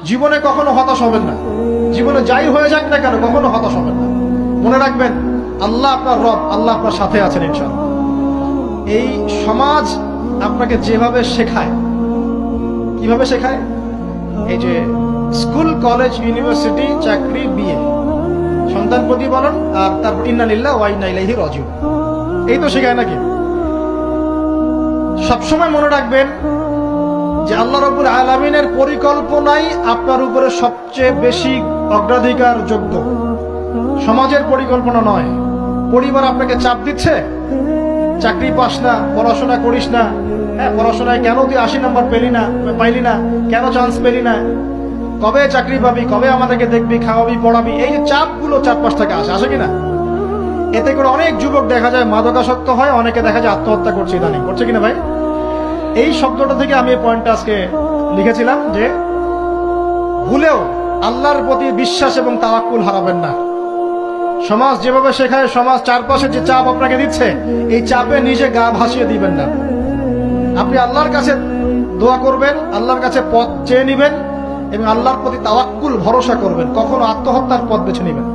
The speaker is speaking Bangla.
জীবনে কখনো হতাশ হবেন না। জীবনে যাই হয়ে যাক না কেন কখনো হতাশ হবেন না। মনে রাখবেন আল্লাহ আপনার রব, আল্লাহ আপনার সাথে আছেন ইনশাআল্লাহ। এই সমাজ আপনাকে যেভাবে শেখায়, কিভাবে শেখায়, এই যে স্কুল, কলেজ, ইউনিভার্সিটি, চাকরি, বিয়ে, সন্তান প্রতিপালন, আর তারপর ইন্না লিল্লাহি ওয়া ইন্না ইলাইহি রাজিউন, এই তো শেখায় নাকি? সবসময় মনে রাখবেন যে আল্লাহ রাব্বুল আলামিনের পরিকল্পনাই আপনার উপরে সবচেয়ে বেশি অগ্রাধিকার যোগ্য, সমাজের পরিকল্পনা নয়। পরিবার আপনাকে চাপ দিচ্ছে, চাকরি পাস না, পড়াশোনা করিস না, হ্যাঁ পড়াশোনায় কেন তুই 80 নম্বর পাইলি না, কেন চান্স পেলি না, কবে চাকরি পাবি, কবে আমাদেরকে দেখবি, খাওয়াবি, পড়াবি, এই যে চাপগুলো চারপাশ থেকে আসে কিনা, এতে করে অনেক যুবক দেখা যায় মাদকাসক্ত হয়, অনেকে দেখা যায় আত্মহত্যা করছে, ইদানিং করছে কিনা ভাই? এই শব্দটা থেকে আমি এই পয়েন্টটা আজকে লিখেছিলাম যে ভুলেও আল্লাহর প্রতি বিশ্বাস এবং তাওয়াক্কুল হারাবেন না। সমাজ যেভাবে শেখায়, সমাজ চারপাশে যে চাপ আপনাকে দিচ্ছে, এই চাপে নিজে গা ভাসিয়ে দিবেন না। আপনি আল্লাহর কাছে দোয়া করবেন, আল্লাহর কাছে পথ চেয়ে নিবেন এবং আল্লাহর প্রতি তাওয়াক্কুল ভরসা করবেন। কখনো আত্মহত্যার পথ বেছে নিবেন।